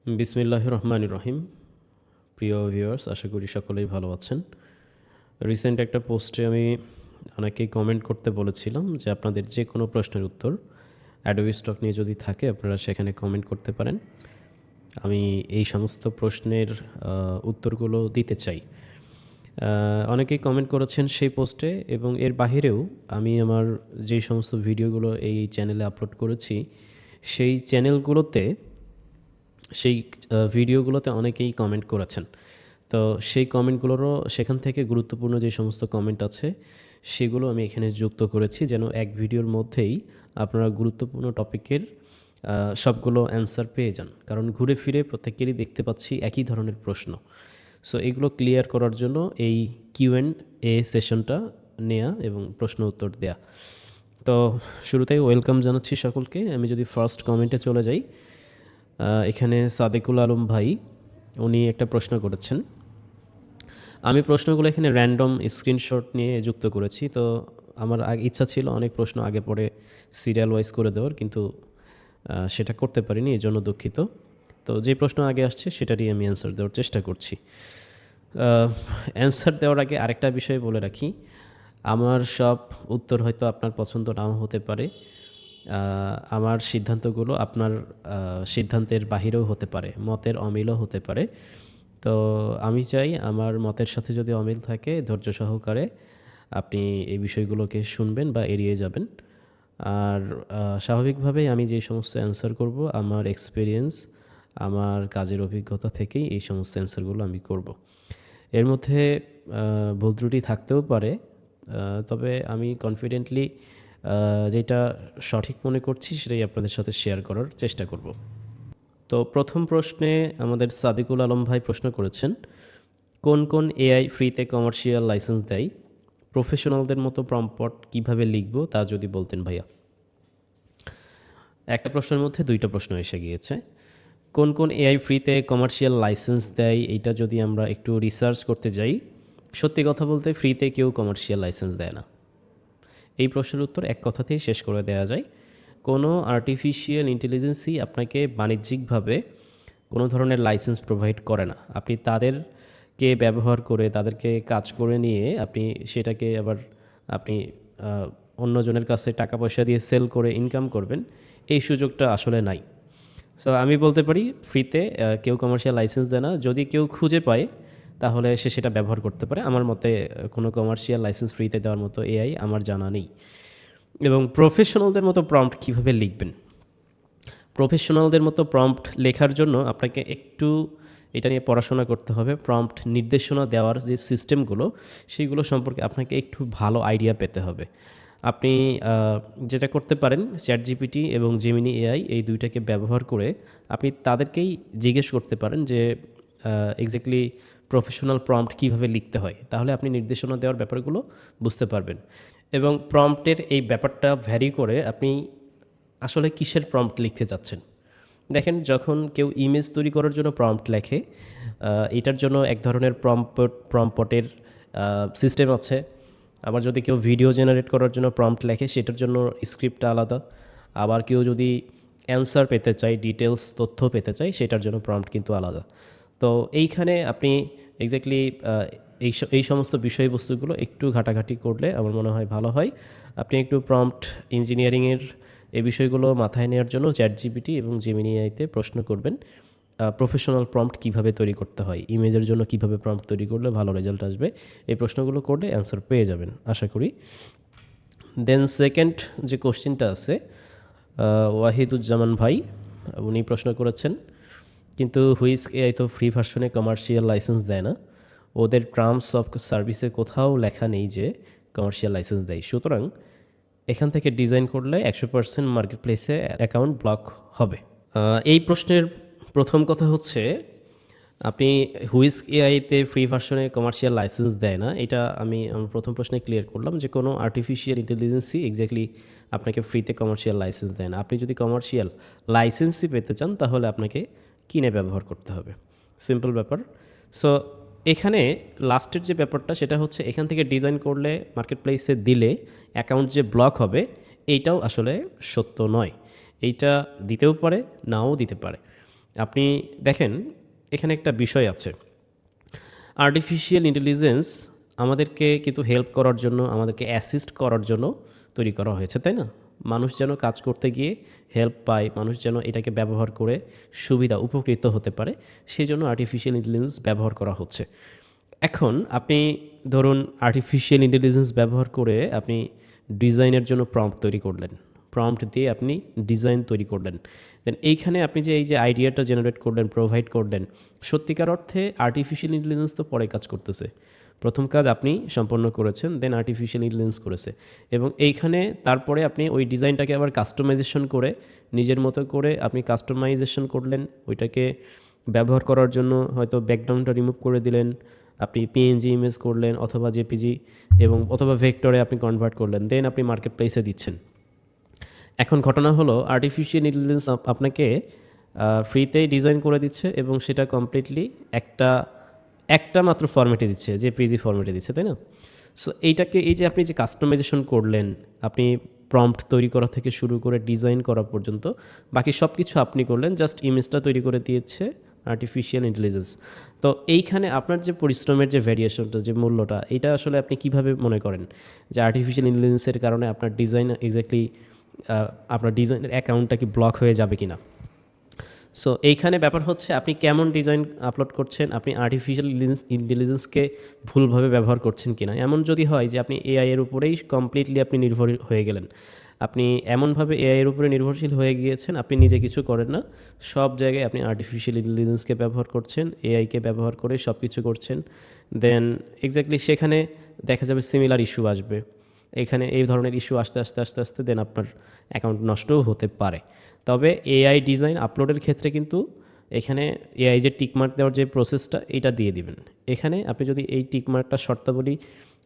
বিসমিল্লাহির রহমানির রহিম। প্রিয় ভিউয়ার্স, আশা করি সকলেই ভালো আছেন। রিসেন্ট একটা পোস্টে আমি অনেকেই কমেন্ট করতে বলেছিলাম যে আপনাদের যে কোনো প্রশ্নের উত্তর অ্যাডোবি স্টক নিয়ে যদি থাকে আপনারা সেখানে কমেন্ট করতে পারেন। আমি এই সমস্ত প্রশ্নের উত্তরগুলো দিতে চাই। অনেকেই কমেন্ট করেছেন সেই পোস্টে এবং এর বাহিরেও আমি আমার যেই সমস্ত ভিডিওগুলো এই চ্যানেলে আপলোড করেছি সেই চ্যানেলগুলোতে সেই ভিডিওগুলোতে অনেকেই কমেন্ট করেছেন। তো সেই কমেন্টগুলোরও সেখান থেকে গুরুত্বপূর্ণ যে সমস্ত কমেন্ট আছে সেগুলো আমি এখানে যুক্ত করেছি যেন এক ভিডিওর মধ্যেই আপনারা গুরুত্বপূর্ণ টপিকের সবগুলো অ্যান্সার পেয়ে যান। কারণ ঘুরে ফিরে প্রত্যেকেরই দেখতে পাচ্ছি একই ধরনের প্রশ্ন। সো এগুলো ক্লিয়ার করার জন্য এই কিউ&এ সেশনটা নেয়া এবং প্রশ্ন উত্তর দেয়া। তো শুরুতেই ওয়েলকাম জানাচ্ছি সকলকে। আমি যদি ফার্স্ট কমেন্টে চলে যাই, এখানে সাদেকুল আলম ভাই উনি একটা প্রশ্ন করেছেন। আমি প্রশ্নগুলো এখানে র্যান্ডম স্ক্রিনশট নিয়ে যুক্ত করেছি। তো আমার ইচ্ছা ছিল অনেক প্রশ্ন আগে পরে সিরিয়াল ওয়াইজ করে দেওয়ার, কিন্তু সেটা করতে পারিনি, এই জন্য দুঃখিত। তো যে প্রশ্ন আগে আসছে সেটারই আমি অ্যান্সার দেওয়ার চেষ্টা করছি। অ্যান্সার দেওয়ার আগে আরেকটা বিষয় বলে রাখি, আমার সব উত্তর হয়তো আপনার পছন্দ নাও হতে পারে। আমার সিদ্ধান্তগুলো আপনার সিদ্ধান্তের বাহিরেও হতে পারে, মতের অমিলও হতে পারে। তো আমি চাই আমার মতের সাথে যদি অমিল থাকে ধৈর্য সহকারে আপনি এই বিষয়গুলোকে শুনবেন বা এড়িয়ে যাবেন। আর স্বাভাবিকভাবেই আমি যে সমস্ত অ্যান্সার করব আমার এক্সপিরিয়েন্স, আমার কাজের অভিজ্ঞতা থেকেই এই সমস্ত অ্যান্সারগুলো আমি করব। এর মধ্যে ভুল ত্রুটি থাকতেও পারে, তবে আমি কনফিডেন্টলি যেটা সঠিক মনে করছি সেটাই আপনাদের সাথে শেয়ার করার চেষ্টা করব। তো প্রথম প্রশ্নে আমাদের সাদিকুল আলম ভাই প্রশ্ন করেছেন, কোন কোন এআই ফ্রিতে কমার্শিয়াল লাইসেন্স দেয়? প্রফেশনালদের মতো প্রম্পট কিভাবে লিখব তা যদি বলতেন ভাইয়া। একটা প্রশ্নের মধ্যে দুইটা প্রশ্ন এসে গিয়েছে। কোন কোন এআই ফ্রিতে কমার্শিয়াল লাইসেন্স দেয়, এইটা যদি আমরা একটু রিসার্চ করতে যাই, সত্যি কথা বলতে ফ্রিতে কেউ কমার্শিয়াল লাইসেন্স দেয় না। এই প্রশ্নের উত্তর এক কথাতেই শেষ করে দেওয়া যায়, কোনো আর্টিফিশিয়াল ইন্টেলিজেন্সই আপনাকে বাণিজ্যিকভাবে কোনো ধরনের লাইসেন্স প্রোভাইড করে না। আপনি তাদেরকে ব্যবহার করে তাদেরকে কাজ করে নিয়ে আপনি সেটাকে আবার আপনি অন্যজনের কাছে টাকা পয়সা দিয়ে সেল করে ইনকাম করবেন, এই সুযোগটা আসলে নাই। সো আমি বলতে পারি ফ্রিতে কেউ কমার্শিয়াল লাইসেন্স দেয় না। যদি কেউ খুঁজে পায় তাহলে সে সেটা ব্যবহার করতে পারে। আমার মতে কোনো কমার্শিয়াল লাইসেন্স ফ্রিতে দেওয়ার মতো এআই আমার জানা নেই। এবং প্রফেশনালদের মতো প্রম্পট কীভাবে লিখবেন? প্রফেশনালদের মতো প্রম্পট লেখার জন্য আপনাকে একটু এটা নিয়ে পড়াশোনা করতে হবে। প্রম্পট নির্দেশনা দেওয়ার যে সিস্টেমগুলো সেগুলো সম্পর্কে আপনাকে একটু ভালো আইডিয়া পেতে হবে। আপনি যেটা করতে পারেন, চ্যাটজিপিটি এবং জেমিনি এআই এই দুইটাকে ব্যবহার করে আপনি তাদেরকেই জিজ্ঞেস করতে পারেন যে এক্স্যাক্টলি প্রফেশনাল প্রম্পট কীভাবে লিখতে হয়। তাহলে আপনি নির্দেশনা দেওয়ার ব্যাপারগুলো বুঝতে পারবেন। এবং প্রম্পটের এই ব্যাপারটা ভ্যারি করে আপনি আসলে কিসের প্রম্পট লিখতে চাচ্ছেন। দেখেন, যখন কেউ ইমেজ তৈরি করার জন্য প্রম্পট লেখে, এটার জন্য এক ধরনের প্রম্পটের সিস্টেম আছে। আবার যদি কেউ ভিডিও জেনারেট করার জন্য প্রম্পট লেখে সেটার জন্য স্ক্রিপ্টটা আলাদা। আবার কেউ যদি অ্যান্সার পেতে চায়, ডিটেলস তথ্য পেতে চায়, সেটার জন্য প্রম্পট কিন্তু আলাদা। তো এইখানে আপনি এক্স্যাক্টলি এই সমস্ত বিষয়বস্তুগুলো একটু ঘাটাঘাটি করলে আমার মনে হয় ভালো হয়। আপনি একটু প্রম্পট ইঞ্জিনিয়ারিংয়ের এই বিষয়গুলো মাথায় নেওয়ার জন্য চ্যাটজিপিটি এবং জেমিনি এআইতে প্রশ্ন করবেন প্রফেশনাল প্রম্পট কীভাবে তৈরি করতে হয়, ইমেজের জন্য কীভাবে প্রম্পট তৈরি করলে ভালো রেজাল্ট আসবে। এই প্রশ্নগুলো করলে অ্যান্সার পেয়ে যাবেন আশা করি। দেন সেকেন্ড যে কোশ্চেনটা আছে, ওয়াহিদুজ্জামান ভাই উনি প্রশ্ন করেছেন, কিন্তু হুইস্ক এআই তো ফ্রি ভার্সনে কমার্শিয়াল লাইসেন্স দেয় না, ওদের টার্মস অফ সার্ভিসে কোথাও লেখা নেই যে কমার্শিয়াল লাইসেন্স দেয়, সুতরাং এখান থেকে ডিজাইন করলে 100% মার্কেট প্লেসে অ্যাকাউন্ট ব্লক হবে। এই প্রশ্নের প্রথম কথা হচ্ছে, আপনি হুইস্ক এআইতে ফ্রি ভার্সনে কমার্শিয়াল লাইসেন্স দেয় না, এটা আমি আমার প্রথম প্রশ্নে ক্লিয়ার করলাম যে কোনো আর্টিফিশিয়াল ইন্টেলিজেন্সই এক্স্যাক্টলি আপনাকে ফ্রিতে কমার্শিয়াল লাইসেন্স দেয় না। আপনি যদি কমার্শিয়াল লাইসেন্সই পেতে চান তাহলে আপনাকে কিনে ব্যবহার করতে হবে, সিম্পল ব্যাপার। সো এখানে লাস্টের যে ব্যাপারটা সেটা হচ্ছে, এখান থেকে ডিজাইন করলে মার্কেট প্লেসে দিলে অ্যাকাউন্ট যে ব্লক হবে এইটাও আসলে সত্য নয়। এইটা দিতেও পারে, নাও দিতে পারে। আপনি দেখেন এখানে একটা বিষয় আছে, আর্টিফিশিয়াল ইন্টেলিজেন্স আমাদেরকে কিন্তু হেল্প করার জন্য, আমাদেরকে অ্যাসিস্ট করার জন্য তৈরি করা হয়েছে, তাই না? মানুষ যেন কাজ করতে গিয়ে হেল্প পায়, মানুষ যেন এটাকে ব্যবহার করে সুবিধা উপকৃত হতে পারে, সেই জন্য আর্টিফিশিয়াল ইন্টেলিজেন্স ব্যবহার করা হচ্ছে। এখন আপনি ধরুন আর্টিফিশিয়াল ইন্টেলিজেন্স ব্যবহার করে আপনি ডিজাইনের জন্য প্রম্পট তৈরি করলেন, প্রম্পট দিয়ে আপনি ডিজাইন তৈরি করলেন, দেন এইখানে আপনি যে এই যে আইডিয়াটা জেনারেট করলেন, প্রোভাইড করলেন, সত্যিকার অর্থে আর্টিফিশিয়াল ইন্টেলিজেন্স তো পরে কাজ করতেছে। প্রথম কাজ আপনি সম্পন্ন করেছেন, দেন আর্টিফিশিয়াল ইন্টেলিজেন্স করেছে, এবং এইখানে তারপরে আপনি ওই ডিজাইনটাকে আবার কাস্টমাইজেশন করে নিজের মতো করে আপনি কাস্টমাইজেশন করলেন, ওইটাকে ব্যবহার করার জন্য হয়তো ব্যাকগ্রাউন্ডটা রিমুভ করে দিলেন, আপনি পিএনজি ইমেজ করলেন অথবা জেপিজি এবং অথবা ভেক্টরে আপনি কনভার্ট করলেন, দেন আপনি মার্কেট প্লেসে দিচ্ছেন। এখন ঘটনা হলো আর্টিফিশিয়াল ইন্টেলিজেন্স আপনাকে ফ্রিতেই ডিজাইন করে দিচ্ছে এবং সেটা কমপ্লিটলি একটা একটা মাত্র ফরম্যাটে দিচ্ছে, যে পিজি ফরম্যাটে দিচ্ছে, তাই না? সো এইটাকে, এই যে আপনি যে কাস্টমাইজেশন করলেন, আপনি প্রম্পট তৈরি করা থেকে শুরু করে ডিজাইন করা পর্যন্ত বাকি সব কিছু আপনি করলেন, জাস্ট ইমেজটা তৈরি করে দিয়েছে আর্টিফিশিয়াল ইন্টেলিজেন্স। তো এইখানে আপনার যে পরিশ্রমের যে ভ্যারিয়েশনটা, যে মূল্যটা, এটা আসলে আপনি কিভাবে মনে করেন যে আর্টিফিশিয়াল ইন্টেলিজেন্সের কারণে আপনার ডিজাইন এক্স্যাক্টলি আপনার ডিজাইনের অ্যাকাউন্টটা কি ব্লক হয়ে যাবে কি না? সো এইখানে ব্যাপার হচ্ছে আপনি কেমন ডিজাইন আপলোড করছেন, আপনি আর্টিফিশিয়াল ইন্টেলিজেন্সকে ভুলভাবে ব্যবহার করছেন কিনা। এমন যদি হয় যে আপনি এআই এর উপরেই কমপ্লিটলি আপনি নির্ভর হয়ে গেলেন, আপনি এমনভাবে এআই এর উপরে নির্ভরশীল হয়ে গিয়েছেন, আপনি নিজে কিছু করেন না, সব জায়গায় আপনি আর্টিফিশিয়াল ইন্টেলিজেন্সকে ব্যবহার করছেন, এআইকে ব্যবহার করে সব কিছু করছেন, দেন এক্স্যাক্টলি সেখানে দেখা যাবে সিমিলার ইস্যু আসবে। এখানে এই ধরনের ইস্যু আস্তে আস্তে আস্তে আস্তে দেন আপনার অ্যাকাউন্ট নষ্টও হতে পারে। তবে এআই ডিজাইন আপলোডের ক্ষেত্রে কিন্তু এখানে এআই যে টিকমার্ক দেওয়ার যে প্রসেসটা, এটা দিয়ে দিবেন। এখানে আপনি যদি এই টিকমার্কটা শর্তাবলী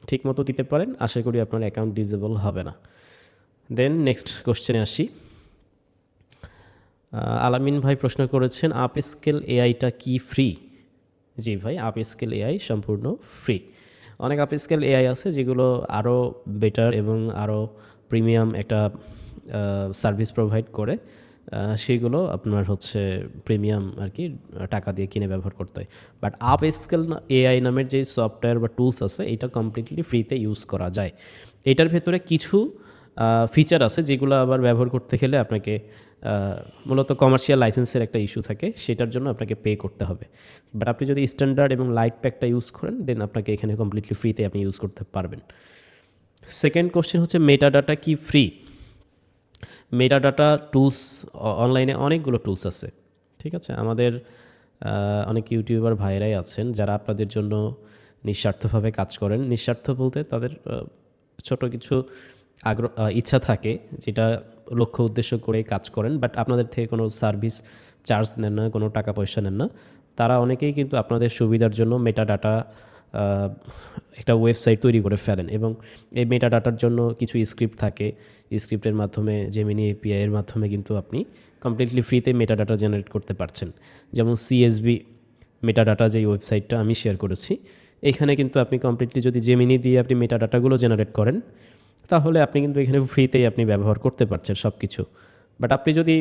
ঠিকমতো দিতে পারেন, আশা করি আপনার অ্যাকাউন্ট ডিজেবল হবে না। দেন নেক্সট কোশ্চেনে আসি। আলামিন ভাই প্রশ্ন করেছেন, আপ স্কেল এআইটা কি ফ্রি? জি ভাই, আপ স্কেল এআই সম্পূর্ণ ফ্রি। অনেক আপ স্কেল এআই আছে যেগুলো আরও বেটার এবং আরও প্রিমিয়াম একটা সার্ভিস প্রোভাইড করে, সেগুলো আপনার হচ্ছে প্রিমিয়াম আর কি, টাকা দিয়ে কিনে ব্যবহার করতে হয়। বাট আপ স্কেল এআই নামের যে সফটওয়্যার বা টুলস আছে, এটা কমপ্লিটলি ফ্রিতে ইউজ করা যায়। এটার ভেতরে কিছু ফিচার আছে যেগুলো আবার ব্যবহার করতে গেলে আপনাকে মূলত কমার্শিয়াল লাইসেন্সের একটা ইস্যু থাকে, সেটার জন্য আপনাকে পে করতে হবে। বাট আপনি যদি স্ট্যান্ডার্ড এবং লাইট প্যাকটা ইউজ করেন, দেন আপনাকে এখানে কমপ্লিটলি ফ্রিতে আপনি ইউজ করতে পারবেন। সেকেন্ড কোশ্চেন হচ্ছে, মেটাডাটা কি ফ্রি? মেটাডাটা টুলস, অনলাইনে অনেকগুলো টুলস আছে, ঠিক আছে? আমাদের অনেক ইউটিউবার ভাইরাই আছেন যারা আপনাদের জন্য নিঃস্বার্থভাবে কাজ করেন। নিঃস্বার্থ বলতে তাদের ছোট কিছু ইচ্ছা থাকে, যেটা লক্ষ্য উদ্দেশ্য করে কাজ করেন, বাট আপনাদের থেকে কোনো সার্ভিস চার্জ নেন না, কোনো টাকা পয়সা নেন না। তারা অনেকেই কিন্তু আপনাদের সুবিধার জন্য মেটাডাটা একটা ওয়েবসাইট তৈরি করে ফেলেন, এবং এই মেটাডাটার জন্য কিছু স্ক্রিপ্ট থাকে। স্ক্রিপ্টের মাধ্যমে, জেমিনি এপিআই এর মাধ্যমে কিন্তু আপনি কমপ্লিটলি ফ্রিতে মেটাডাটা জেনারেট করতে পারছেন। যেমন সিএসবি মেটাডাটা, যেই ওয়েবসাইটটা আমি শেয়ার করেছি, এখানে কিন্তু আপনি কমপ্লিটলি যদি জেমিনি দিয়ে আপনি মেটাডাটাগুলো জেনারেট করেন, তাহলে আপনি কিন্তু এখানে ফ্রিতেই আপনি ব্যবহার করতে পারছেন সব কিছু। বাট আপনি যদি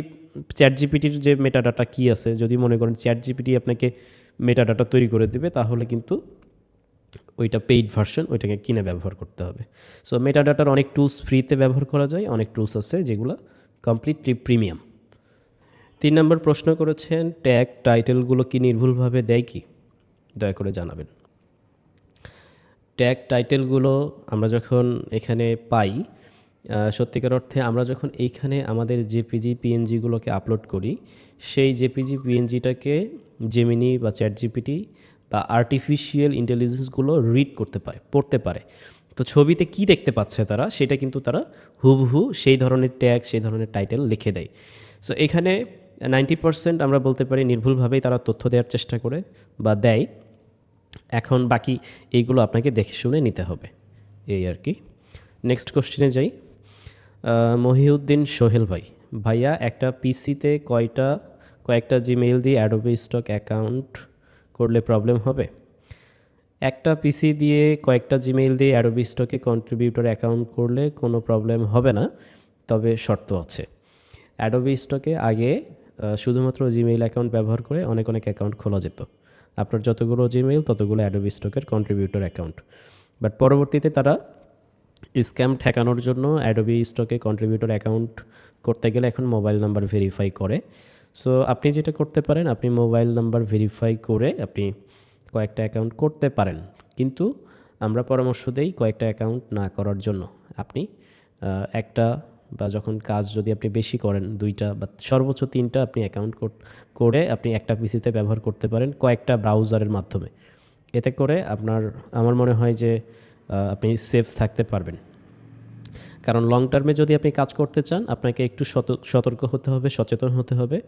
চ্যাট জিপিটির যে মেটাডাটা কী আছে, যদি মনে করেন চ্যাট জিপিটি আপনাকে মেটাডাটা তৈরি করে দেবে, তাহলে কিন্তু ওইটা পেইড ভার্সন, ওইটাকে কিনে ব্যবহার করতে হবে। সো মেটাডাটার অনেক টুলস ফ্রিতে ব্যবহার করা যায়, অনেক টুলস আছে যেগুলো কমপ্লিটলি প্রিমিয়াম। 3 নম্বর প্রশ্ন করেছেন, ট্যাগ টাইটেলগুলো কি নির্ভুলভাবে দেয় কি? দয়া করে জানাবেন। ট্যাগ টাইটেলগুলো আমরা যখন এখানে পাই, সত্যিকার অর্থে আমরা যখন এইখানে আমাদের জেপিজি পিএনজিগুলোকে আপলোড করি, সেই জেপিজি পিএনজিটাকে জেমিনি বা চ্যাট জিপিটি বা আর্টিফিশিয়াল ইন্টেলিজেন্সগুলো রিড করতে পারে, পড়তে পারে। তো ছবিতে কি দেখতে পাচ্ছে তারা, সেটা কিন্তু তারা হুবহু সেই ধরনের ট্যাগ, সেই ধরনের টাইটেল লিখে দেয়। সো এখানে 90% আমরা বলতে পারি নির্ভুলভাবেই তারা তথ্য দেওয়ার চেষ্টা করে বা দেয়। এখন বাকি এইগুলো আপনাকে দেখে শুনে নিতে হবে, এই আর কি। নেক্সট কোশ্চেনে যাই। মহিউদ্দিন সোহেল ভাই, ভাইয়া একটা পিসিতে কয়েকটা জিমেইল দিয়ে অ্যাডোবি স্টক অ্যাকাউন্ট করলে প্রবলেম হবে? একটা পিসি দিয়ে কয়েকটা জিমেইল দিয়ে অ্যাডোবি স্টকে কন্ট্রিবিউটর অ্যাকাউন্ট করলে কোনো প্রবলেম হবে না, তবে শর্ত আছে। অ্যাডোবি স্টকে আগে শুধুমাত্র জিমেইল অ্যাকাউন্ট ব্যবহার করে অনেক অনেক অ্যাকাউন্ট খোলা যেত। আপনার যতগুলো জিমেইল ততগুলো অ্যাডোবি স্টকের কন্ট্রিবিউটর অ্যাকাউন্ট। বাট পরবর্তীতে তারা স্ক্যাম ঠেকানোর জন্য অ্যাডোবি স্টকে কন্ট্রিবিউটর অ্যাকাউন্ট করতে গেলে এখন মোবাইল নাম্বার ভেরিফাই করে। সো আপনি যেটা করতে পারেন, আপনি মোবাইল নাম্বার ভেরিফাই করে আপনি কয়েকটা অ্যাকাউন্ট করতে পারেন, কিন্তু আমরা পরামর্শ দেই কয়েকটা অ্যাকাউন্ট না করার জন্য। আপনি একটা বা যখন কাজ যদি আপনি বেশি করেন, 2টা বা সর্বোচ্চ 3টা আপনি অ্যাকাউন্ট করে আপনি একটা পিসিতে ব্যবহার করতে পারেন কয়েকটা ব্রাউজারের মাধ্যমে। এতে করে আমার মনে হয় যে আপনি সেফ থাকতে পারবেন। কারণ লং টার্মে যদি আপনি কাজ করতে চান, আপনাকে একটু সতর্ক হতে হবে, সচেতন হতে হবে,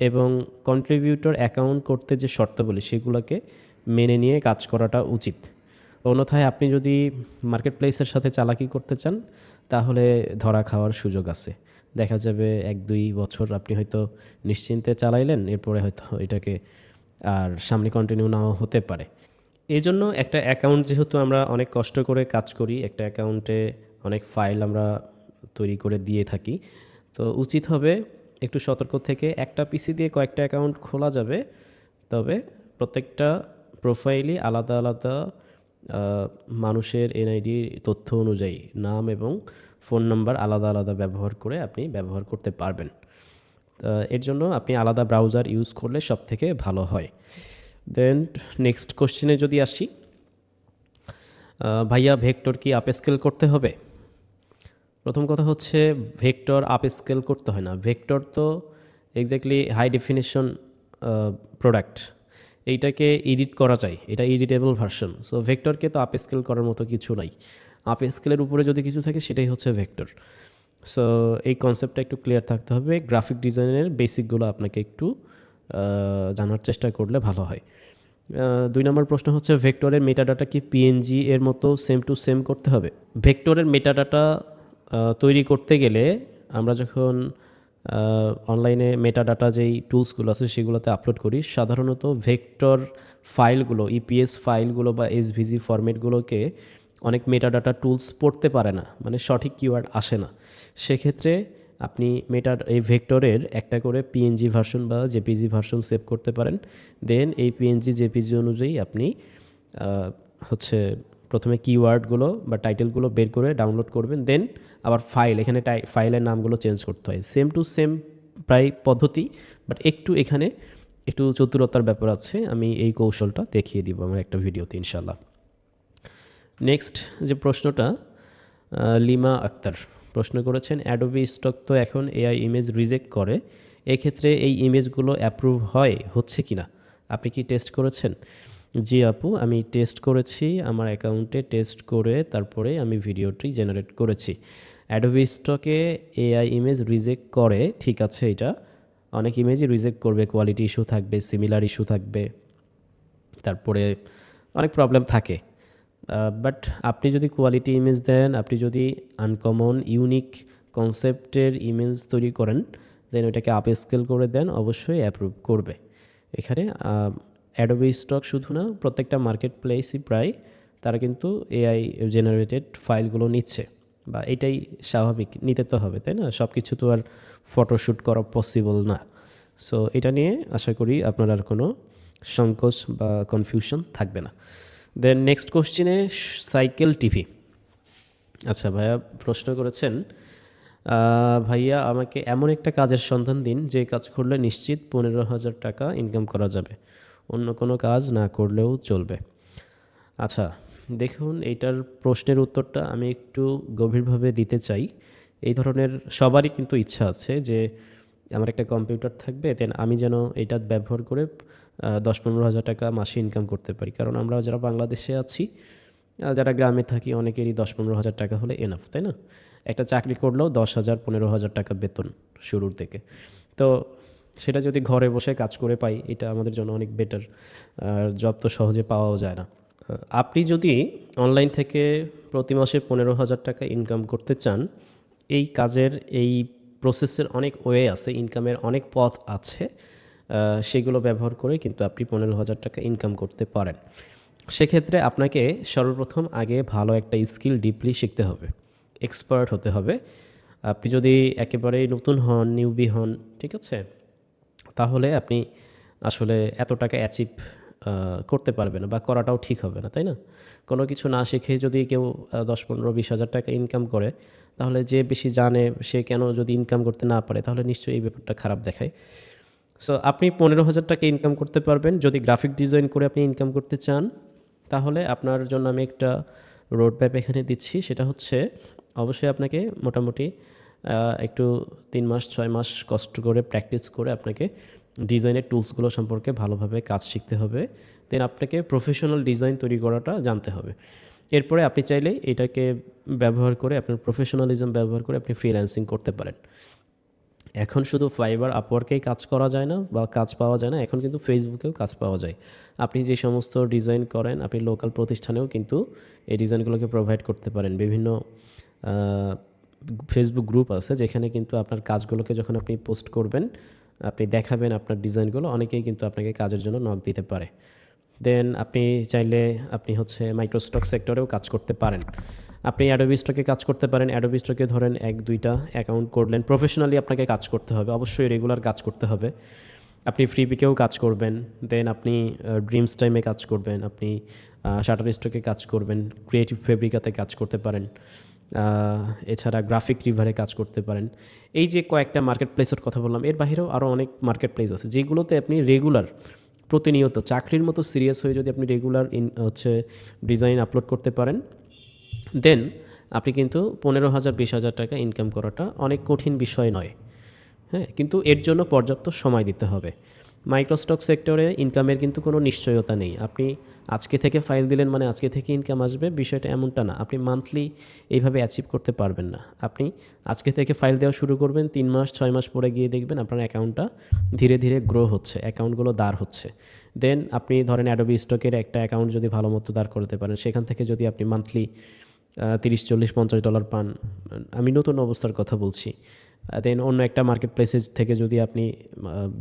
এবং কন্ট্রিবিউটর অ্যাকাউন্ট করতে যে শর্তাবলী সেগুলোকে মেনে নিয়ে কাজ করাটা উচিত। অন্যথায় আপনি যদি মার্কেট প্লেসের সাথে চালাকি করতে চান, তাহলে ধরা খাওয়ার সুযোগ আছে। দেখা যাবে 1-2 বছর আপনি হয়তো নিশ্চিন্তে চালাইলেন, এরপরে হয়তো এটাকে আর সামনে কন্টিনিউ নাও হতে পারে। এই জন্য একটা অ্যাকাউন্ট, যেহেতু আমরা অনেক কষ্ট করে কাজ করি, একটা অ্যাকাউন্টে অনেক ফাইল আমরা তৈরি করে দিয়ে থাকি, তো উচিত হবে একটু সতর্ক থেকে একটা পিসি দিয়ে কয়েকটা অ্যাকাউন্ট খোলা যাবে, তবে প্রত্যেকটা প্রোফাইলই আলাদা আলাদা মানুষের এনআইডি তথ্য অনুযায়ী নাম এবং ফোন নাম্বার আলাদা আলাদা ব্যবহার করে আপনি ব্যবহার করতে পারবেন। এর জন্য আপনি আলাদা ব্রাউজার ইউজ করলে সব থেকে ভালো হয়। দেন নেক্সট কোশ্চেনে যদি আসি, ভাইয়া ভেক্টর কি আপ স্কেল করতে হবে? প্রথম কথা হচ্ছে, ভেক্টর আপ স্কেল করতে হয় না। ভেক্টর তো এক্স্যাক্টলি হাই ডেফিনিশন প্রোডাক্ট, এইটাকে এডিট করা যায়, এটা এডিটেবল ভার্সন। সো ভেক্টরকে তো আপ স্কেল করার মতো কিছু নাই। আপ স্কেলের উপরে যদি কিছু থাকে সেটাই হচ্ছে ভেক্টর। সো এই কনসেপ্টটা একটু ক্লিয়ার থাকতে হবে। গ্রাফিক ডিজাইনের বেসিকগুলো আপনাকে একটু জানার চেষ্টা করলে ভালো হয়। 2 নম্বর প্রশ্ন হচ্ছে, ভেক্টরের মেটাডাটা কি পিএনজি এর মতো সেম টু সেম করতে হবে? ভেক্টরের মেটাডাটা তৈরি করতে গেলে আমরা যখন অনলাইনে মেটাডাটা যেই টুলসগুলো আছে সেগুলোতে আপলোড করি, সাধারণত ভেক্টর ফাইলগুলো, ইপিএস ফাইলগুলো বা এসভিজি ফরম্যাটগুলোকে অনেক মেটাডাটা টুলস পড়তে পারে না, মানে সঠিক কিওয়ার্ড আসে না। সেক্ষেত্রে আপনি এই ভেক্টরের একটা করে পিএনজি ভার্সন বা জেপিজি ভার্সন সেভ করতে পারেন। দেন এই পিএনজি জেপিজি অনুযায়ী আপনি হচ্ছে প্রথমে কিওয়ার্ডগুলো বা টাইটেলগুলো বের করে ডাউনলোড করবেন। দেন আবার এখানে ফাইলের নামগুলো চেঞ্জ করতে হয়। সেম টু সেম প্রায় পদ্ধতি, বাট এখানে একটু চতুরতার ব্যাপার আছে। আমি এই কৌশলটা দেখিয়ে দিব আমার একটা ভিডিওতে ইনশাল্লাহ। নেক্সট যে প্রশ্নটা, লিমা আক্তার প্রশ্ন করেছেন, অ্যাডোবি স্টক তো এখন এআই ইমেজ রিজেক্ট করে, এক্ষেত্রে এই ইমেজগুলো অ্যাপ্রুভ হচ্ছে কি না, আপনি কি টেস্ট করেছেন? জি আপু, আমি টেস্ট করেছি, আমার অ্যাকাউন্টে টেস্ট করে তারপরে আমি ভিডিওটি জেনারেট করেছি। অ্যাডোবি স্টকে এআই ইমেজ রিজেক্ট করে, ঠিক আছে, এটা অনেক ইমেজই রিজেক্ট করবে, কোয়ালিটি ইস্যু থাকবে, সিমিলার ইস্যু থাকবে, তারপরে অনেক প্রবলেম থাকে। বাট আপনি যদি কোয়ালিটি ইমেজ দেন, আপনি যদি আনকমন ইউনিক কনসেপ্টের ইমেজ তৈরি করেন, দেন ওইটাকে আপ স্কেল করে দেন, অবশ্যই অ্যাপ্রুভ করবে। এখানে অ্যাডোবি স্টক শুধু না, প্রত্যেকটা মার্কেট প্লেসই প্রায় তারা কিন্তু এআই জেনারেটেড ফাইলগুলো নিচ্ছে, বা এটাই স্বাভাবিক, নিতে তো হবে, তাই না? সব কিছু তো আর ফটোশ্যুট করা পসিবল না। সো এটা নিয়ে আশা করি আপনার আর কোনো সংকোচ বা কনফিউশন থাকবে না। দেন নেক্সট কোশ্চেনে, সাইকেল টিভি। আচ্ছা ভাইয়া প্রশ্ন করেছেন, ভাইয়া আমাকে এমন একটা কাজের সন্ধান দিন যে কাজ করলে নিশ্চিত 15,000 টাকা ইনকাম করা যাবে, অন্য কোনো কাজ না করলেও চলবে। আচ্ছা দেখুন, এইটার প্রশ্নের উত্তরটা আমি একটু গভীরভাবে দিতে চাই। এই ধরনের সবারই কিন্তু ইচ্ছা আছে যে আমার একটা কম্পিউটার থাকবে, দেন আমি যেন এটা ব্যবহার করে 10-15 হাজার টাকা মাসে ইনকাম করতে পারি। কারণ আমরা যারা বাংলাদেশে আছি, যারা গ্রামে থাকি, অনেকেরই 10-15 হাজার টাকা হলে এনাফ, তাই না? একটা চাকরি করলেও 10,000-15,000 টাকা বেতন শুরুর থেকে। তো সেটা যদি ঘরে বসে কাজ করে পাই, এটা আমাদের জন্য অনেক বেটার। আর জব তো সহজে পাওয়াও যায় না। আপনি যদি অনলাইন থেকে প্রতি মাসে 15,000 টাকা ইনকাম করতে চান, এই কাজের এই প্রসেসের অনেক ওয়ে আছে, ইনকামের অনেক পথ আছে, সেগুলো ব্যবহার করে কিন্তু আপনি 15,000 টাকা ইনকাম করতে পারেন। সেক্ষেত্রে আপনাকে সর্বপ্রথম আগে ভালো একটা স্কিল ডিপলি শিখতে হবে, এক্সপার্ট হতে হবে। আপনি যদি একেবারেই নতুন হন, নিউবি হন, ঠিক আছে, তাহলে আপনি আসলে এত টাকা অ্যাচিভ করতে পারবে না বা করাটাও ঠিক হবে না, তাই না? কোনো কিছু না শিখে যদি কেউ 10, 15, 20 হাজার টাকা ইনকাম করে, তাহলে যে বেশি জানে সে কেন যদি ইনকাম করতে না পারে, তাহলে নিশ্চয়ই এই ব্যাপারটা খারাপ দেখায়। সো আপনি 15,000 টাকা ইনকাম করতে পারবেন যদি গ্রাফিক ডিজাইন করে আপনি ইনকাম করতে চান। তাহলে আপনার জন্য আমি একটা রোড ম্যাপ এখানে দিচ্ছি। সেটা হচ্ছে অবশ্যই আপনাকে মোটামুটি একটু 3 মাস 6 মাস কষ্ট করে প্র্যাকটিস করে আপনাকে ডিজাইনের টুলসগুলো সম্পর্কে ভালোভাবে কাজ শিখতে হবে। দেন আপনাকে প্রফেশনাল ডিজাইন তৈরি করাটা জানতে হবে। এরপরে আপনি চাইলে এটাকে ব্যবহার করে আপনার প্রফেশনালিজম ব্যবহার করে আপনি ফ্রিল্যান্সিং করতে পারেন। এখন শুধু ফাইবার আপওয়ার্কেই কাজ করা যায় না বা কাজ পাওয়া যায় না, এখন কিন্তু ফেসবুকেও কাজ পাওয়া যায়। আপনি যে সমস্ত ডিজাইন করেন আপনি লোকাল প্রতিষ্ঠানেও কিন্তু এই ডিজাইনগুলোকে প্রোভাইড করতে পারেন। বিভিন্ন ফেসবুক গ্রুপ আছে যেখানে কিন্তু আপনার কাজগুলোকে যখন আপনি পোস্ট করবেন, আপনি দেখাবেন আপনার ডিজাইনগুলো, অনেকেই কিন্তু আপনাকে কাজের জন্য নক দিতে পারে। দেন আপনি চাইলে আপনি হচ্ছে মাইক্রোস্টক সেক্টরেও কাজ করতে পারেন। আপনি অ্যাডোবি স্টকে কাজ করতে পারেন। অ্যাডোবি স্টকে ধরেন 1-2টা অ্যাকাউন্ট করলেন। প্রফেশনালি আপনাকে কাজ করতে হবে, অবশ্যই রেগুলার কাজ করতে হবে। আপনি ফ্রিপিকেও কাজ করবেন। দেন আপনি ড্রিমস টাইমে কাজ করবেন। আপনি শাটার স্টকে কাজ করবেন। ক্রিয়েটিভ ফেব্রিকাতে কাজ করতে পারেন। এছাড়া গ্রাফিক রিভারে কাজ করতে পারেন। এই যে কয়েকটা মার্কেট প্লেসের কথা বললাম, এর বাহিরেও আরও অনেক মার্কেট প্লেস আছে যেগুলোতে আপনি রেগুলার প্রতিনিয়ত চাকরির মতো সিরিয়াস হয়ে যদি আপনি রেগুলার ডিজাইন আপলোড করতে পারেন, দেন আপনি কিন্তু 15,000 20,000 টাকা ইনকাম করাটা অনেক কঠিন বিষয় নয়। হ্যাঁ, কিন্তু এর জন্য পর্যাপ্ত সময় দিতে হবে। মাইক্রোস্টক সেক্টরে ইনকামের কিন্তু কোনো নিশ্চয়তা নেই। আপনি আজকে থেকে ফাইল দিলেন মানে আজকে থেকে ইনকাম আসবে, বিষয়টা এমনটা না। আপনি মান্থলি এইভাবে অ্যাচিভ করতে পারবেন না। আপনি আজকে থেকে ফাইল দেওয়া শুরু করবেন, 3 মাস 6 মাস পরে গিয়ে দেখবেন আপনার অ্যাকাউন্টটা ধীরে ধীরে গ্রো হচ্ছে, অ্যাকাউন্টগুলো দাঁড় হচ্ছে। দেন আপনি ধরেন অ্যাডোবি স্টকের একটা অ্যাকাউন্ট যদি ভালো মতো দাঁড় করতে পারেন, সেখান থেকে যদি আপনি মান্থলি $30, 40, 50 পান, আমি নতুন অবস্থার কথা বলছি। দেন অন্য একটা মার্কেট প্লেসে থেকে যদি আপনি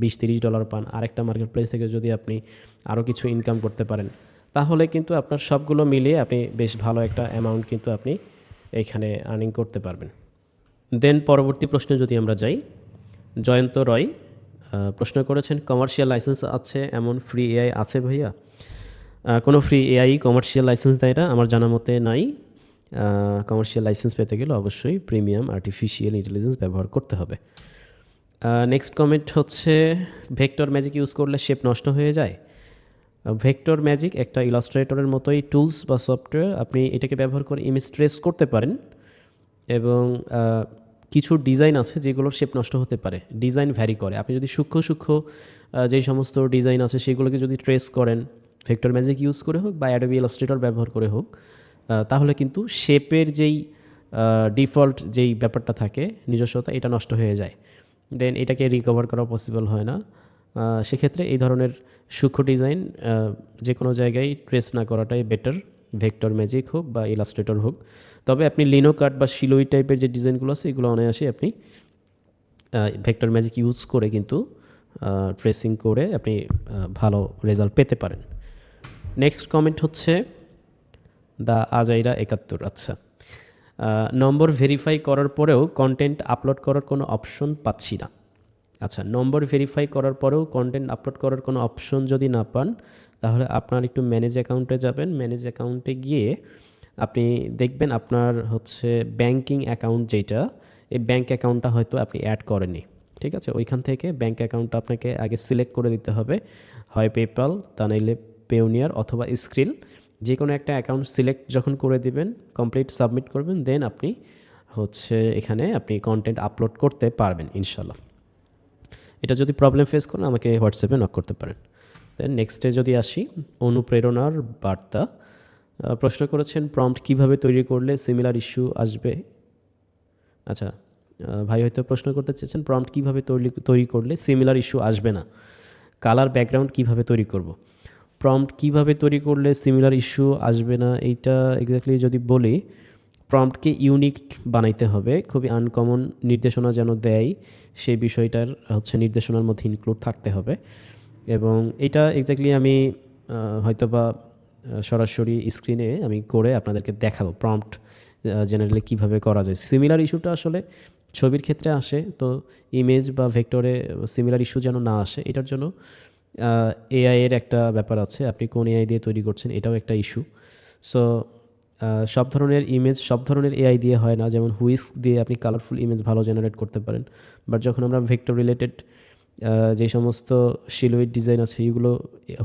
$20-30 পান, আরেকটা মার্কেট প্লেস থেকে যদি আপনি আরও কিছু ইনকাম করতে পারেন, তাহলে কিন্তু আপনার সবগুলো মিলিয়ে আপনি বেশ ভালো একটা অ্যামাউন্ট কিন্তু আপনি এইখানে আর্নিং করতে পারবেন। দেন পরবর্তী প্রশ্নে যদি আমরা যাই, জয়ন্ত রয় প্রশ্ন করেছেন, কমার্শিয়াল লাইসেন্স আছে এমন ফ্রি এআই আছে ভাইয়া? কোনো ফ্রি এআই কমার্শিয়াল লাইসেন্স দেয় না আমার জানা মতে, নাই। কমার্শিয়াল লাইসেন্স পেতে গেলে অবশ্যই প্রিমিয়াম আর্টিফিশিয়াল ইন্টেলিজেন্স ব্যবহার করতে হবে। নেক্সট কমেন্ট হচ্ছে, ভেক্টর ম্যাজিক ইউজ করলে শেপ নষ্ট হয়ে যায়? ভেক্টর ম্যাজিক একটা ইলাস্ট্রেটরের মতোই টুলস বা সফটওয়্যার। আপনি এটাকে ব্যবহার করে ইমেজ ট্রেস করতে পারেন এবং কিছু ডিজাইন আছে যেগুলোর শেপ নষ্ট হতে পারে, ডিজাইন ভ্যারি করে। আপনি যদি সূক্ষ্ম সূক্ষ্ম যেই সমস্ত ডিজাইন আছে সেগুলোকে যদি ট্রেস করেন ভেক্টর ম্যাজিক ইউজ করে হোক বা অ্যাডোবি ইলাস্ট্রেটর ব্যবহার করে হোক, তাহলে কিন্তু শেপের যেই ডিফল্ট যেই ব্যাপারটা থাকে নিজস্বতা, এটা নষ্ট হয়ে যায়। দেন এটাকে রিকভার করা পসিবল হয় না। সেক্ষেত্রে এই ধরনের সূক্ষ্ম ডিজাইন যে কোনো জায়গায় ট্রেস না করাটাই বেটার, ভেক্টর ম্যাজিক হোক বা ইলাস্ট্রেটর হোক। তবে আপনি লিনোকার্ট বা শিলোই টাইপের যে ডিজাইনগুলো আছে এগুলো অনায়াসে আপনি ভেক্টর ম্যাজিক ইউজ করে কিন্তু ট্রেসিং করে আপনি ভালো রেজাল্ট পেতে পারেন। নেক্সট কমেন্ট হচ্ছে দ্য আজাইরা 71। আচ্ছা, নম্বর ভেরিফাই করার পরেও কন্টেন্ট আপলোড করার কোনো অপশন পাচ্ছি না। আচ্ছা, নম্বর ভেরিফাই করার পরেও কন্টেন্ট আপলোড করার কোনো অপশন যদি না পান, তাহলে আপনার একটু ম্যানেজ অ্যাকাউন্টে যাবেন। ম্যানেজ অ্যাকাউন্টে গিয়ে আপনি দেখবেন আপনার হচ্ছে ব্যাংকিং অ্যাকাউন্ট যেটা, এই ব্যাংক অ্যাকাউন্টটা হয়তো আপনি অ্যাড করেননি। ঠিক আছে, ওইখান থেকে ব্যাংক অ্যাকাউন্টটা আপনাকে আগে সিলেক্ট করে দিতে হবে, হয় পেপ্যাল, তা নাইলে পেওনিয়ার অথবা স্ক্রিল, যে কোনো একটা অ্যাকাউন্ট সিলেক্ট যখন করে দিবেন, কমপ্লিট সাবমিট করবেন, দেন আপনি হচ্ছে এখানে আপনি কন্টেন্ট আপলোড করতে পারবেন ইনশাল্লাহ। এটা যদি প্রবলেম ফেস করেন আমাকে হোয়াটসঅ্যাপে নক করতে পারেন। দেন নেক্সটে যদি আসি, অনুপ্রেরণার বার্তা প্রশ্ন করেছেন, প্রম্পট কিভাবে তৈরি করলে সিমিলার ইস্যু আসবে? আচ্ছা, ভাই হয়তো প্রশ্ন করতে চেয়েছেন প্রম্পট কিভাবে তৈরি করলে সিমিলার ইস্যু আসবে না, কালার ব্যাকগ্রাউন্ড কিভাবে তৈরি করব। প্রম্পট কিভাবে তৈরি করলে সিমিলার ইস্যু আসবে না, এইটা এক্স্যাক্টলি যদি বলি, প্রম্পটকে ইউনিক বানাইতে হবে, খুবই আনকমন নির্দেশনা যেন দেয় সেই বিষয়টার হচ্ছে নির্দেশনার মধ্যে ইনক্লুড থাকতে হবে। এবং এটা এক্স্যাক্টলি আমি হয়তোবা সরাসরি স্ক্রিনে আমি করে আপনাদেরকে দেখাবো প্রম্পট জেনারেলি কীভাবে করা যায়। সিমিলার ইস্যুটা আসলে ছবির ক্ষেত্রে আসে, তো ইমেজ বা ভেক্টরে সিমিলার ইস্যু যেন না আসে, এটার জন্য এআই এর একটা ব্যাপার আছে। আপনি কোন এআই দিয়ে তৈরি করছেন এটাও একটা ইস্যু। সো সব ধরনের ইমেজ সব ধরনের এআই দিয়ে হয় না। যেমন হুইস্ক দিয়ে আপনি কালারফুল ইমেজ ভালো জেনারেট করতে পারেন, বাট যখন আমরা ভেক্টর রিলেটেড যে সমস্ত সিলুইট ডিজাইন আছে এগুলো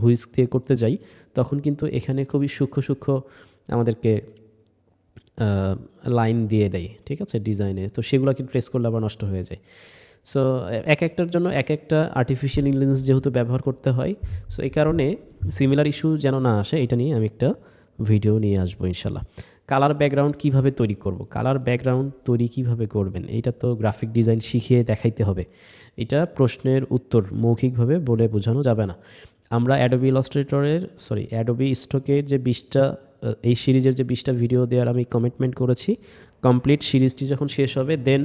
হুইস্ক দিয়ে করতে যাই, তখন কিন্তু এখানে খুবই সূক্ষ্ম সূক্ষ্ম আমাদেরকে লাইন দিয়ে দেয়, ঠিক আছে, ডিজাইনে। তো সেগুলোকে ট্রেস করলে আবার নষ্ট হয়ে যায়। সো এক একটার জন্য এক একটা আর্টিফিশিয়াল ইন্টেলিজেন্স যেহেতু ব্যবহার করতে হয়, সো এই কারণে সিমিলার ইস্যু যেন না আসে এটা নিয়ে আমি একটা ভিডিও নিয়ে আসবো ইনশাল্লাহ। কালার ব্যাকগ্রাউন্ড কিভাবে তৈরি করব, কালার ব্যাকগ্রাউন্ড তৈরি কিভাবে করবেন, এটা তো গ্রাফিক ডিজাইন শিখিয়ে দেখাইতে হবে। এটা প্রশ্নের উত্তর মৌখিকভাবে বলে বোঝানো যাবে না। আমরা অ্যাডোবি স্টকের যে 20টা এই সিরিজের যে 20টা ভিডিও দেওয়ার আমি কমিটমেন্ট করেছি, কমপ্লিট সিরিজটি যখন শেষ হবে দেন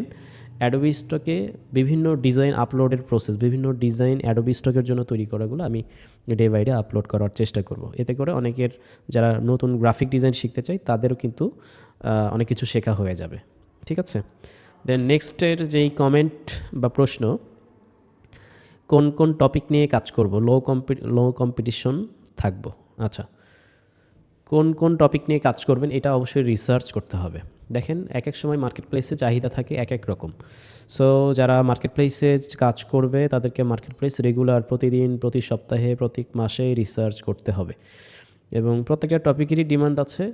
অ্যাডোবি স্টকে বিভিন্ন ডিজাইন আপলোডের প্রসেস, বিভিন্ন ডিজাইন অ্যাডোবি স্টকের জন্য তৈরি করাগুলো আমি ডে বাই ডে আপলোড করার চেষ্টা করব। এতে করে অনেকের যারা নতুন গ্রাফিক ডিজাইন শিখতে চায় তাদেরও কিন্তু অনেক কিছু শেখা হয়ে যাবে, ঠিক আছে। দেন নেক্সটের যেই কমেন্ট বা প্রশ্ন, কোন কোন টপিক নিয়ে কাজ করব, লো কম্পিটিশন থাকবো। আচ্ছা, কোন কোন টপিক নিয়ে কাজ করবেন এটা অবশ্যই রিসার্চ করতে হবে। দেখেন এক এক সময় মার্কেট প্লেসে চাহিদা থাকে এক এক রকম। সো যারা মার্কেট প্লেসে কাজ করবে তাদেরকে মার্কেট প্লেস রেগুলার প্রতিদিন, প্রতি সপ্তাহে, প্রতি মাসে রিসার্চ করতে হবে, এবং প্রত্যেকটা টপিকেরই ডিমান্ড আছে,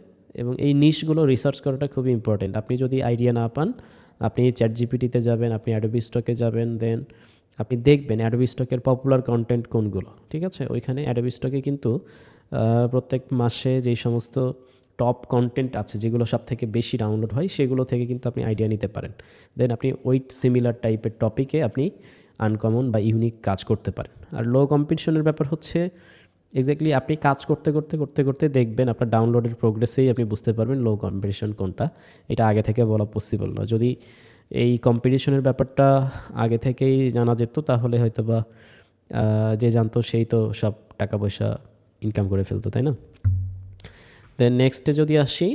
এবং এই নিশগুলো রিসার্চ করাটা খুবই ইম্পর্টেন্ট। আপনি যদি আইডিয়া না পান, আপনি চ্যাট জিপিটিতে যাবেন, আপনি অ্যাডোবি স্টকে যাবেন, দেন আপনি দেখবেন অ্যাডোবি স্টকের পপুলার কন্টেন্ট কোনগুলো, ঠিক আছে। ওইখানে অ্যাডোবি স্টকে কিন্তু প্রত্যেক মাসে যেই সমস্ত টপ কন্টেন্ট আছে যেগুলো সব থেকে বেশি ডাউনলোড হয় সেগুলো থেকে কিন্তু আপনি আইডিয়া নিতে পারেন। দেন আপনি ওই সিমিলার টাইপের টপিকে আপনি আনকমন বা ইউনিক কাজ করতে পারেন। আর লো কম্পিটিশনের ব্যাপার হচ্ছে এক্স্যাক্টলি আপনি কাজ করতে করতে করতে করতে দেখবেন আপনার ডাউনলোডের প্রোগ্রেসেই আপনি বুঝতে পারবেন লো কম্পিটিশন কোনটা। এটা আগে থেকে বলা পসিবল না। যদি এই কম্পিটিশনের ব্যাপারটা আগে থেকেই জানা যেত তাহলে হয়তো বা যে জানতো সেই তো সব টাকা পয়সা ইনকাম করে ফেলতো, তাই না? দেন নেক্সটে যদি আসি,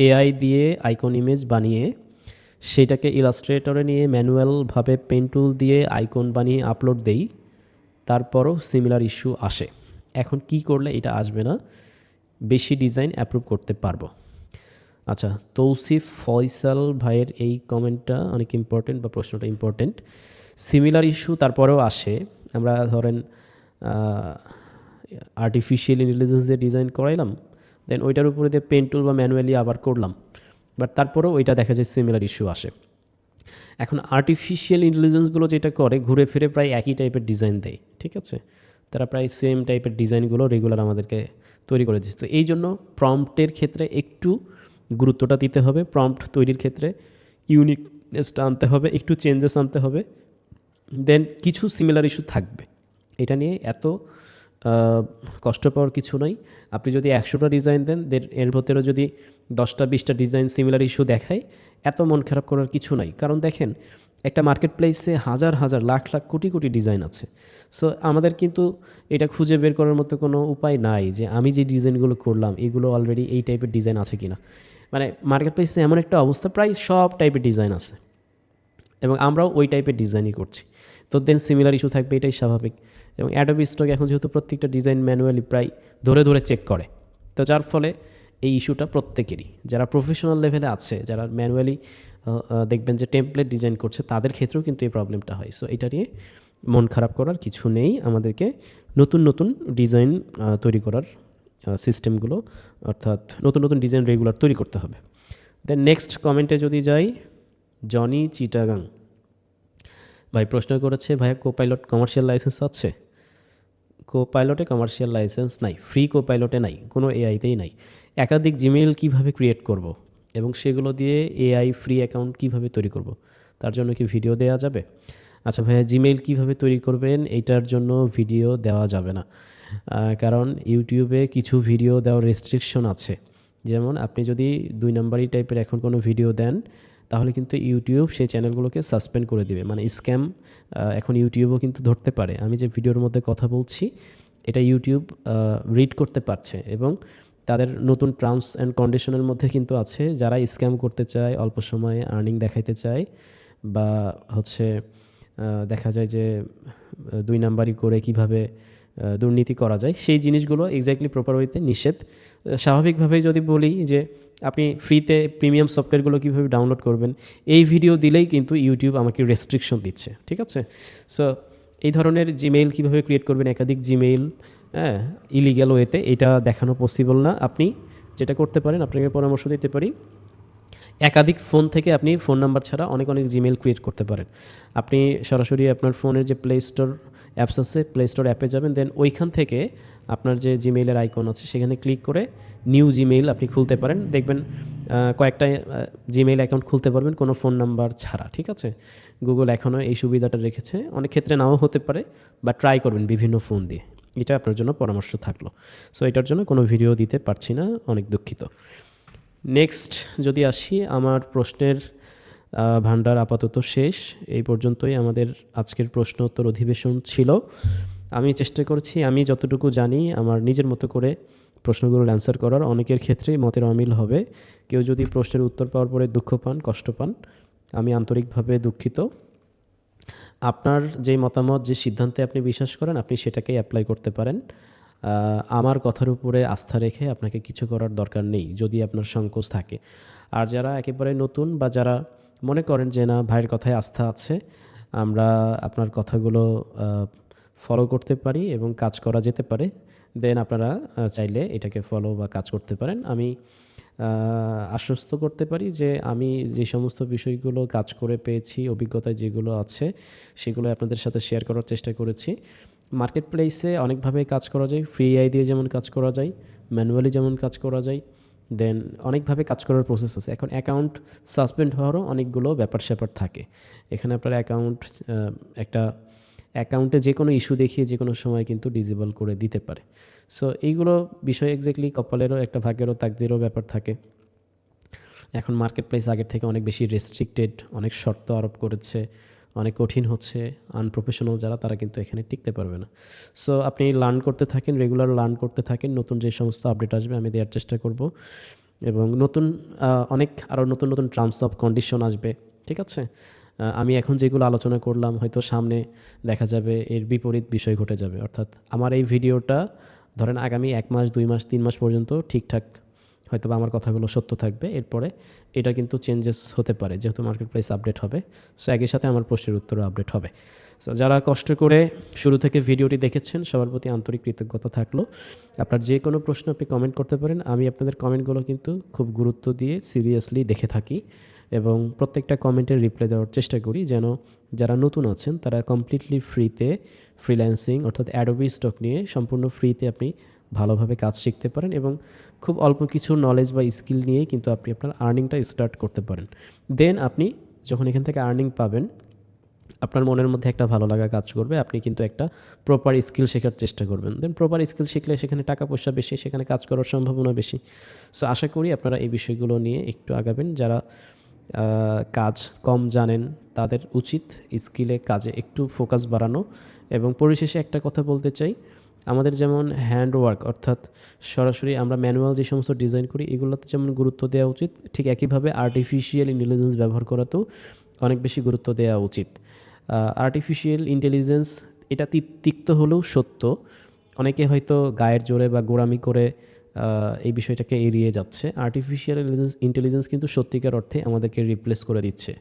এআই দিয়ে আইকন ইমেজ বানিয়ে সেটাকে ইলাস্ট্রেটরে নিয়ে ম্যানুয়ালভাবে পেন টুল দিয়ে আইকন বানিয়ে আপলোড দেই, তারপরও সিমিলার ইস্যু আসে। এখন কি করলে এটা আসবে না, বেশি ডিজাইন অ্যাপ্রুভ করতে পারবো? আচ্ছা, তৌসিফ ফয়সাল ভাইয়ের এই কমেন্টটা অনেক ইম্পর্টেন্ট বা প্রশ্নটা ইম্পর্টেন্ট। সিমিলার ইস্যু তারপরেও আসে। আমরা ধরেন আর্টিফিশিয়াল ইন্টেলিজেন্স দিয়ে ডিজাইন করাইলাম, দেন ওইটার উপরে দিয়ে পেন টুল বা ম্যানুয়ালি আবার করলাম, বাট তারপরেও ওইটা দেখা যায় সিমিলার ইস্যু আসে। এখন আর্টিফিশিয়াল ইন্টেলিজেন্সগুলো যেটা করে ঘুরে ফিরে প্রায় একই টাইপের ডিজাইন দেয়, ঠিক আছে। তারা প্রায় সেম টাইপের ডিজাইনগুলো রেগুলার আমাদেরকে তৈরি করে দিচ্ছে। তো এই জন্য প্রম্পটের ক্ষেত্রে একটু গুরুত্বটা দিতে হবে। প্রম্পট তৈরির ক্ষেত্রে ইউনিকনেসটা আনতে হবে, একটু চেঞ্জেস আনতে হবে, দেন কিছু সিমিলার ইস্যু থাকবে। এটা নিয়ে এত কষ্ট পাওয়ার কিছু নয়। আপনি যদি 100টা ডিজাইন দেন, এর ভেতরে যদি 10টা 20টা ডিজাইন সিমিলার ইস্যু দেখায়, এত মন খারাপ করার কিছু নাই। কারণ দেখেন একটা মার্কেট প্লেসে হাজার হাজার লাখ লাখ কোটি কোটি ডিজাইন আছে। সো আমাদের কিন্তু এটা খুঁজে বের করার মতো কোনো উপায় নাই যে আমি যে ডিজাইনগুলো করলাম এগুলো অলরেডি এই টাইপের ডিজাইন আছে কি না। মানে মার্কেট প্লেসে এমন একটা অবস্থা প্রায় সব টাইপের ডিজাইন আছে, এবং আমরাও ওই টাইপের ডিজাইনই করছি। তো দেন সিমিলার ইস্যু থাকবে, এটাই স্বাভাবিক। এবং অ্যাডোবি স্টক এখন যেহেতু প্রত্যেকটা ডিজাইন ম্যানুয়ালি প্রায় ধরে ধরে চেক করে, তো যার ফলে এই ইস্যুটা প্রত্যেকেরই, যারা প্রফেশনাল লেভেলে আছে, যারা ম্যানুয়ালি দেখবেন যে টেমপ্লেট ডিজাইন করছে, তাদের ক্ষেত্রেও কিন্তু এই প্রবলেমটা হয়। সো এটা নিয়ে মন খারাপ করার কিছু নেই। আমাদেরকে নতুন নতুন ডিজাইন তৈরি করার সিস্টেমগুলো, অর্থাৎ নতুন নতুন ডিজাইন রেগুলার তৈরি করতে হবে। দেন নেক্সট কমেন্টে যদি যাই, জনি চিটাগাং ভাই প্রশ্ন করেছে, ভাইয়া কোপাইলট কমার্শিয়াল লাইসেন্স আছে? কোপাইলটে কমার্শিয়াল লাইসেন্স নাই, ফ্রি কোপাইলটে নাই, কোনো এআইতেই নাই। একাধিক জিমেইল কিভাবে ক্রিয়েট করব এবং সেগুলো দিয়ে এআই ফ্রি অ্যাকাউন্ট কিভাবে তৈরি করব, তার জন্য কি ভিডিও দেওয়া যাবে? আচ্ছা ভাইয়া, জিমেইল কিভাবে তৈরি করবেন এইটার জন্য ভিডিও দেওয়া যাবে না, কারণ ইউটিউবে কিছু ভিডিও দেওয়ার রেস্ট্রিকশন আছে। যেমন আপনি যদি 2 নাম্বারই টাইপের এখন কোনো ভিডিও দেন, তাহলে কিন্তু ইউটিউব সেই চ্যানেলগুলোকে সাসপেন্ড করে দিবে। মানে স্ক্যাম এখন ইউটিউবও কিন্তু ধরতে পারে। আমি যে ভিডিওর মধ্যে কথা বলছি এটা ইউটিউব রিড করতে পারছে, এবং তাদের নতুন টার্মস অ্যান্ড কন্ডিশনের মধ্যে কিন্তু আছে যারা স্ক্যাম করতে চায়, অল্প সময়ে আর্নিং দেখাইতে চায়, বা হচ্ছে দেখা যায় যে 2 নাম্বারি করে কিভাবে দুর্নীতি করা যায়, সেই জিনিসগুলো এক্স্যাক্টলি প্রপার ওয়েতে নিষেধ। স্বাভাবিকভাবেই যদি বলি যে আপনি ফ্রিতে প্রিমিয়াম সফটওয়্যারগুলো কীভাবে ডাউনলোড করবেন, এই ভিডিও দিলেই কিন্তু ইউটিউব আমাকে রেস্ট্রিকশন দিচ্ছে, ঠিক আছে? সো এই ধরনের জিমেইল কীভাবে ক্রিয়েট করবেন, একাধিক জিমেইল, হ্যাঁ, ইলিগ্যাল ওয়েতে, এটা দেখানো পসিবল না। আপনি যেটা করতে পারেন, আপনাকে পরামর্শ দিতে পারি, একাধিক ফোন থেকে আপনি ফোন নাম্বার ছাড়া অনেক অনেক জিমেইল ক্রিয়েট করতে পারেন। আপনি সরাসরি আপনার ফোনের যে প্লে স্টোর অ্যাপস আছে, প্লে স্টোর অ্যাপে যাবেন, দেন ওইখান থেকে আপনার যে জিমেইলের আইকন আছে সেখানে ক্লিক করে নিউ জিমেইল আপনি খুলতে পারেন। দেখবেন কয়েকটা জিমেইল অ্যাকাউন্ট খুলতে পারবেন কোনো ফোন নাম্বার ছাড়া, ঠিক আছে? গুগল এখনও এই সুবিধাটা রেখেছে, অনেক ক্ষেত্রে নাও হতে পারে, বা ট্রাই করবেন বিভিন্ন ফোন দিয়ে। এটা আপনার জন্য পরামর্শ থাকলো। সো এটার জন্য কোনো ভিডিও দিতে পারছি না, অনেক দুঃখিত। নেক্সট যদি আসি, আমার প্রশ্নের ভান্ডার আপাতত শেষ। এই পর্যন্তই আমাদের আজকের প্রশ্ন উত্তর অধিবেশন ছিল। আমি চেষ্টা করছি আমি যতটুকু জানি আমার নিজের মতো করে প্রশ্নগুলোর অ্যান্সার করার। অনেকের ক্ষেত্রেই মতের অমিল হবে। কেউ যদি প্রশ্নের উত্তর পাওয়ার পরে দুঃখ পান, কষ্ট পান, আমি আন্তরিকভাবে দুঃখিত। আপনার যে মতামত, যে সিদ্ধান্তে আপনি বিশ্বাস করেন, আপনি সেটাকেই অ্যাপ্লাই করতে পারেন। আমার কথার উপরে আস্থা রেখে আপনাকে কিছু করার দরকার নেই যদি আপনার সংকোচ থাকে। আর যারা একেবারে নতুন বা যারা মনে করেন যে না, ভাইয়ের কথায় আস্থা আছে, আমরা আপনার কথাগুলো ফলো করতে পারি এবং কাজ করা যেতে পারে, দেন আপনারা চাইলে এটাকে ফলো বা কাজ করতে পারেন। আমি আশ্বস্ত করতে পারি যে আমি যে সমস্ত বিষয়গুলো কাজ করে পেয়েছি, অভিজ্ঞতায় যেগুলো আছে সেগুলো আপনাদের সাথে শেয়ার করার চেষ্টা করেছি। মার্কেট প্লেসে অনেকভাবে কাজ করা যায়। ফ্রি এআই দিয়ে যেমন কাজ করা যায়, ম্যানুয়ালি যেমন কাজ করা যায়, দেন অনেকভাবে কাজ করার প্রসেস আছে। এখন অ্যাকাউন্ট সাসপেন্ড হওয়ারও অনেকগুলো ব্যাপার স্যাপার থাকে। এখানে আপনার একটা অ্যাকাউন্টে যে কোনো ইস্যু দেখিয়ে যে কোনো সময় কিন্তু ডিসেবল করে দিতে পারে। সো এইগুলো বিষয় এক্স্যাক্টলি কপালেরও একটা, ভাগ্যেরও তাকদিরও ব্যাপার থাকে। এখন মার্কেট প্লেস আগের থেকে অনেক বেশি রেস্ট্রিক্টেড, অনেক শর্ত আরোপ করেছে, অনেক কঠিন হচ্ছে। আনপ্রফেশনাল যারা, তারা কিন্তু এখানে টিকতে পারবে না। সো আপনি লার্ন করতে থাকেন, রেগুলার লার্ন করতে থাকেন। নতুন যে সমস্ত আপডেট আসবে আমি দেওয়ার চেষ্টা করব, এবং আরও নতুন নতুন টার্মস অফ কন্ডিশন আসবে, ঠিক আছে? আমি এখন যেগুলো আলোচনা করলাম, হয়তো সামনে দেখা যাবে এর বিপরীত বিষয় ঘটে যাবে। অর্থাৎ আমার এই ভিডিওটা ধরেন আগামী 1 মাস, 2 মাস, 3 মাস পর্যন্ত ঠিকঠাক হয়তো বা আমার কথাগুলো সত্য থাকবে। এরপরে এটা কিন্তু চেঞ্জেস হতে পারে, যেহেতু মার্কেট প্লেস আপডেট হবে। সো একই সাথে আমার প্রশ্নের উত্তরও আপডেট হবে। সো যারা কষ্ট করে শুরু থেকে ভিডিওটি দেখেছেন, সবার প্রতি আন্তরিক কৃতজ্ঞতা থাকলো। আপনার যে কোনো প্রশ্ন আপনি কমেন্ট করতে পারেন। আমি আপনাদের কমেন্টগুলো কিন্তু খুব গুরুত্ব দিয়ে সিরিয়াসলি দেখে থাকি, এবং প্রত্যেকটা কমেন্টের রিপ্লাই দেওয়ার চেষ্টা করি, যেন যারা নতুন আছেন তারা কমপ্লিটলি ফ্রিতে ফ্রিল্যান্সিং অর্থাৎ অ্যাডোবি স্টক নিয়ে সম্পূর্ণ ফ্রিতে আপনি ভালোভাবে কাজ শিখতে পারেন, এবং খুব অল্প কিছু নলেজ বা স্কিল নিয়েই কিন্তু আপনি আপনার আর্নিংটা স্টার্ট করতে পারেন। দেন আপনি যখন এখান থেকে আর্নিং পাবেন, আপনার মনের মধ্যে একটা ভালো লাগা কাজ করবে। আপনি কিন্তু একটা প্রপার স্কিল শেখার চেষ্টা করবেন। দেন প্রপার স্কিল শিখলে সেখানে টাকা পয়সা বেশি, সেখানে কাজ করার সম্ভাবনা বেশি। সো আশা করি আপনারা এই বিষয়গুলো নিয়ে একটু আগাবেন। যারা কাজ কম জানেন তাদের উচিত স্কিলে, কাজে একটু ফোকাস বাড়ানো। এবং পরিশেষে একটা কথা বলতে চাই, আমাদের যেমন হ্যান্ড ওয়ার্ক, অর্থাৎ সরাসরি আমরা ম্যানুয়াল যে সমস্ত ডিজাইন করি এগুলোতে যেমন গুরুত্ব দেওয়া উচিত, ঠিক একইভাবে আর্টিফিশিয়াল ইন্টেলিজেন্স ব্যবহার করাতেও অনেক বেশি গুরুত্ব দেওয়া উচিত। আর্টিফিশিয়াল ইন্টেলিজেন্স এটা তিক্ত হলেও সত্য। অনেকে হয়তো গায়ের জোরে বা গোঁড়ামি করে এই বিষয়টাকে এড়িয়ে যাচ্ছে। আর্টিফিশিয়াল ইন্টেলিজেন্স কিন্তু সত্যিকার অর্থে আমাদেরকে রিপ্লেস করে দিচ্ছে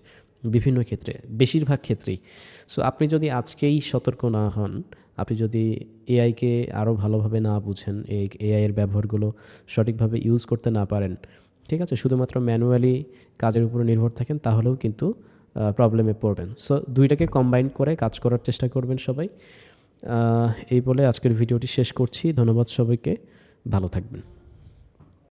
বিভিন্ন ক্ষেত্রে, বেশিরভাগ ক্ষেত্রেই। সো আপনি যদি আজকেই সতর্ক না হন, আপনি যদি এআইকে আরও ভালোভাবে না বুঝেন, এআইয়ের ব্যবহারগুলো সঠিকভাবে ইউজ করতে না পারেন, ঠিক আছে, শুধুমাত্র ম্যানুয়ালি কাজের উপরে নির্ভর থাকেন, তাহলেও কিন্তু প্রবলেমে পড়বেন। সো দুইটাকে কম্বাইন করে কাজ করার চেষ্টা করবেন সবাই। এই বলে আজকের ভিডিওটি শেষ করছি। ধন্যবাদ সবাইকে, ভালো থাকবেন।